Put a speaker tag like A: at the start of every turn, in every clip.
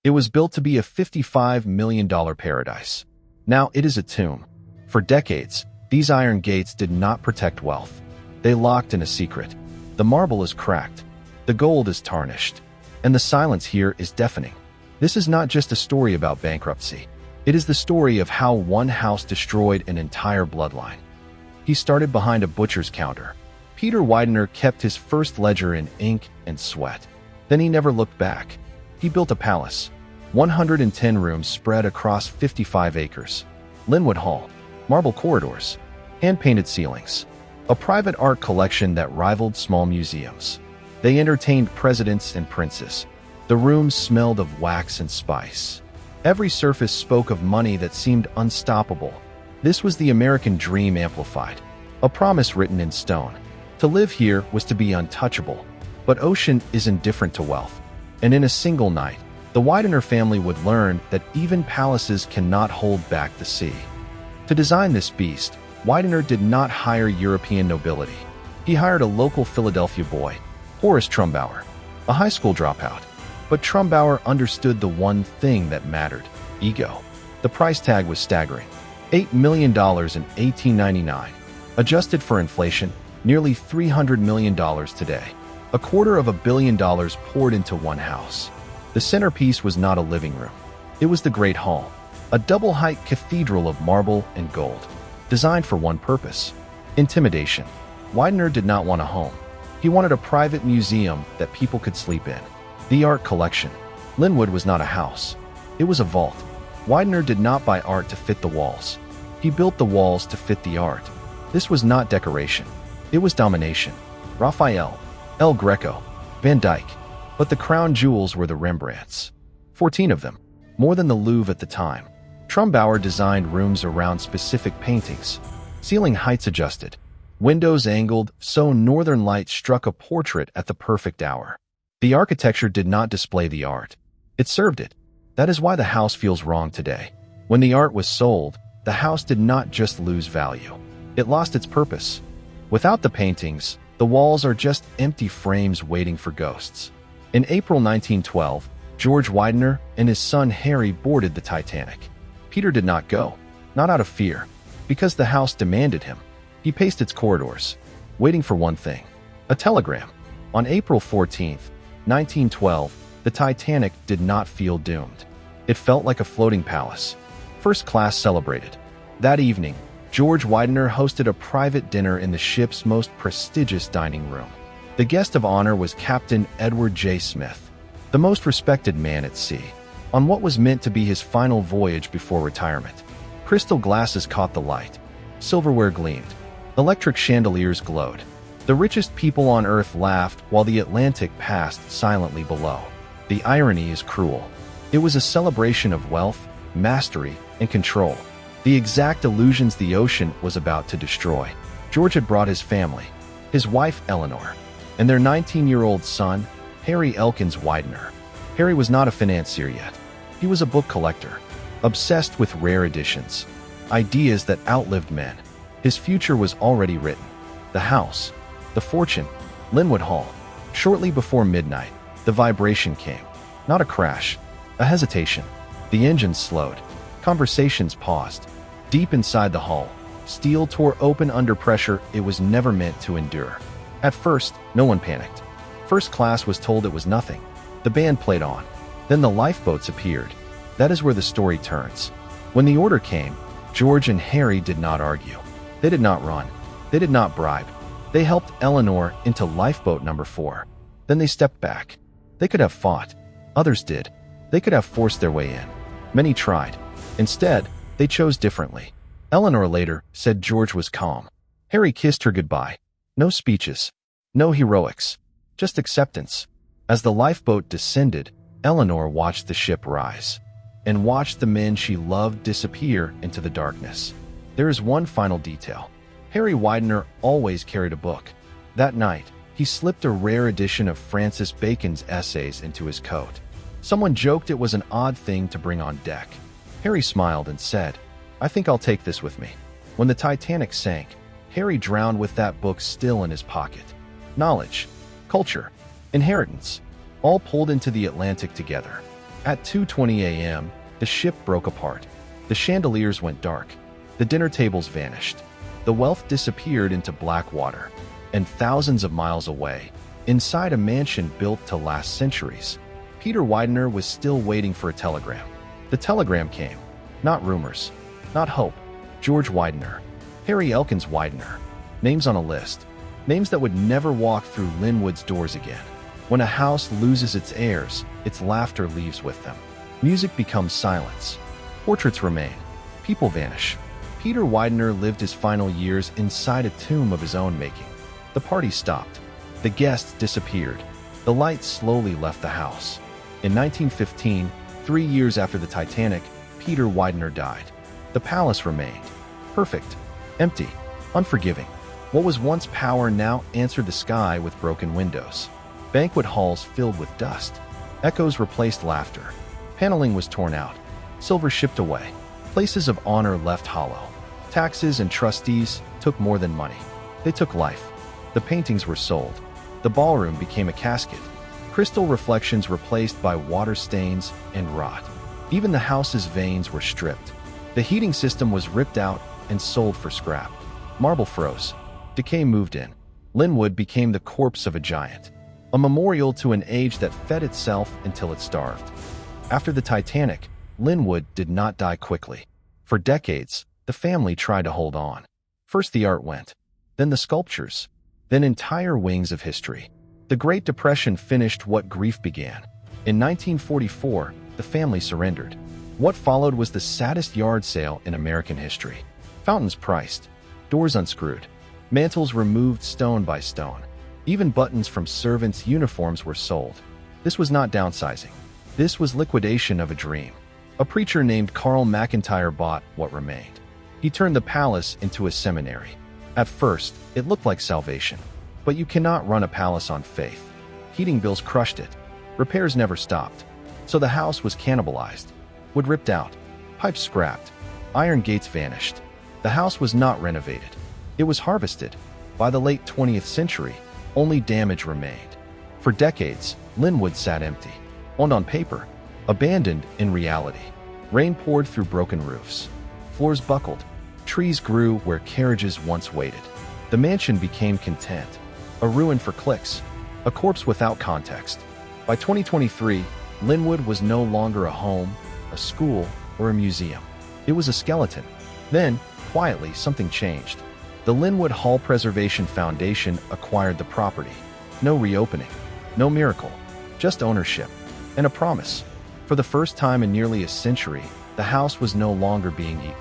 A: It was built to be a $55 million paradise. Now it is a tomb. For decades, these iron gates did not protect wealth. They locked in a secret. The marble is cracked. The gold is tarnished. And the silence here is deafening. This is not just a story about bankruptcy. It is the story of how one house destroyed an entire bloodline. He started behind a butcher's counter. Peter Widener kept his first ledger in ink and sweat. Then he never looked back. He built a palace, 110 rooms spread across 55 acres. Lynnewood Hall, marble corridors, hand-painted ceilings, a private art collection that rivaled small museums. They entertained presidents and princes. The rooms smelled of wax and spice. Every surface spoke of money that seemed unstoppable. This was the American dream amplified, a promise written in stone. To live here was to be untouchable. But ocean is indifferent to wealth. And in a single night, the Widener family would learn that even palaces cannot hold back the sea. To design this beast, Widener did not hire European nobility. He hired a local Philadelphia boy, Horace Trumbauer, a high school dropout. But Trumbauer understood the one thing that mattered: ego. The price tag was staggering. $8 million in 1899. Adjusted for inflation, nearly $300 million today. $250 million poured into one house. The centerpiece was not a living room. It was the Great Hall, a double-height cathedral of marble and gold, designed for one purpose: intimidation. Widener did not want a home. He wanted a private museum that people could sleep in. The art collection. Lynnewood was not a house. It was a vault. Widener did not buy art to fit the walls. He built the walls to fit the art. This was not decoration. It was domination. Raphael, El Greco, Van Dyck. But the crown jewels were the Rembrandts. 14 of them, more than the Louvre at the time. Trumbauer designed rooms around specific paintings. Ceiling heights adjusted. Windows angled so northern light struck a portrait at the perfect hour. The architecture did not display the art. It served it. That is why the house feels wrong today. When the art was sold, the house did not just lose value. It lost its purpose. Without the paintings, the walls are just empty frames waiting for ghosts. In April 1912, George Widener and his son Harry boarded the Titanic. Peter did not go, not out of fear, because the house demanded him. He paced its corridors, waiting for one thing: a telegram. On April 14th, 1912, the Titanic did not feel doomed. It felt like a floating palace. First class celebrated. That evening, George Widener hosted a private dinner in the ship's most prestigious dining room. The guest of honor was Captain Edward J. Smith, the most respected man at sea, on what was meant to be his final voyage before retirement. Crystal glasses caught the light. Silverware gleamed. Electric chandeliers glowed. The richest people on Earth laughed while the Atlantic passed silently below. The irony is cruel. It was a celebration of wealth, mastery, and control, the exact illusions the ocean was about to destroy. George had brought his family, his wife Eleanor, and their 19-year-old son, Harry Elkins Widener. Harry was not a financier yet. He was a book collector, obsessed with rare editions, ideas that outlived men. His future was already written. The house, the fortune, Lynnewood Hall. Shortly before midnight, the vibration came. Not a crash, a hesitation. The engine slowed. Conversations paused. Deep inside the hull, steel tore open under pressure it was never meant to endure. At first, no one panicked. First class was told it was nothing. The band played on. Then the lifeboats appeared. That is where the story turns. When the order came, George and Harry did not argue. They did not run. They did not bribe. They helped Eleanor into lifeboat number 4. Then they stepped back. They could have fought. Others did. They could have forced their way in. Many tried. Instead, they chose differently. Eleanor later said George was calm. Harry kissed her goodbye. No speeches. No heroics. Just acceptance. As the lifeboat descended, Eleanor watched the ship rise and watched the men she loved disappear into the darkness. There is one final detail. Harry Widener always carried a book. That night, he slipped a rare edition of Francis Bacon's essays into his coat. Someone joked it was an odd thing to bring on deck. Harry smiled and said, "I think I'll take this with me." When the Titanic sank, Harry drowned with that book still in his pocket. Knowledge, culture, inheritance, all pulled into the Atlantic together. At 2:20 a.m., the ship broke apart. The chandeliers went dark. The dinner tables vanished. The wealth disappeared into black water. And thousands of miles away, inside a mansion built to last centuries, Peter Widener was still waiting for a telegram. The telegram came. Not rumors. Not hope. George Widener. Harry Elkins Widener. Names on a list. Names that would never walk through Lynnewood's doors again. When a house loses its heirs, its laughter leaves with them. Music becomes silence. Portraits remain. People vanish. Peter Widener lived his final years inside a tomb of his own making. The party stopped. The guests disappeared. The lights slowly left the house. In 1915, 3 years after the Titanic, Peter Widener died. The palace remained. Perfect. Empty. Unforgiving. What was once power now answered the sky with broken windows. Banquet halls filled with dust. Echoes replaced laughter. Paneling was torn out. Silver shipped away. Places of honor left hollow. Taxes and trustees took more than money. They took life. The paintings were sold. The ballroom became a casket. Crystal reflections replaced by water stains and rot. Even the house's vanes were stripped. The heating system was ripped out and sold for scrap. Marble froze. Decay moved in. Lynnewood became the corpse of a giant. A memorial to an age that fed itself until it starved. After the Titanic, Lynnewood did not die quickly. For decades, the family tried to hold on. First the art went, then the sculptures, then entire wings of history. The Great Depression finished what grief began. In 1944, the family surrendered. What followed was the saddest yard sale in American history. Fountains priced, doors unscrewed, mantels removed stone by stone. Even buttons from servants' uniforms were sold. This was not downsizing. This was liquidation of a dream. A preacher named Carl McIntyre bought what remained. He turned the palace into a seminary. At first, it looked like salvation. But you cannot run a palace on faith. Heating bills crushed it. Repairs never stopped. So the house was cannibalized. Wood ripped out. Pipes scrapped. Iron gates vanished. The house was not renovated. It was harvested. By the late 20th century, only damage remained. For decades, Lynnewood sat empty. Owned on paper, abandoned in reality. Rain poured through broken roofs. Floors buckled. Trees grew where carriages once waited. The mansion became content. A ruin for clicks. A corpse without context. By 2023, Lynnewood was no longer a home, a school, or a museum. It was a skeleton. Then, quietly, something changed. The Lynnewood Hall Preservation Foundation acquired the property. No reopening. No miracle. Just ownership. And a promise. For the first time in nearly a century, the house was no longer being eaten.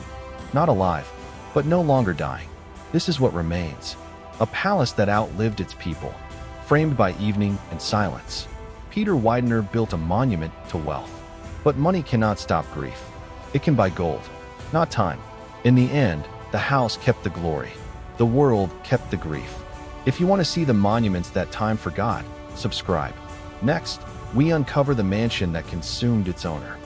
A: Not alive, but no longer dying. This is what remains. A palace that outlived its people, framed by evening and silence. Peter Widener built a monument to wealth. But money cannot stop grief. It can buy gold, not time. In the end, the house kept the glory. The world kept the grief. If you want to see the monuments that time forgot, subscribe. Next, we uncover the mansion that consumed its owner.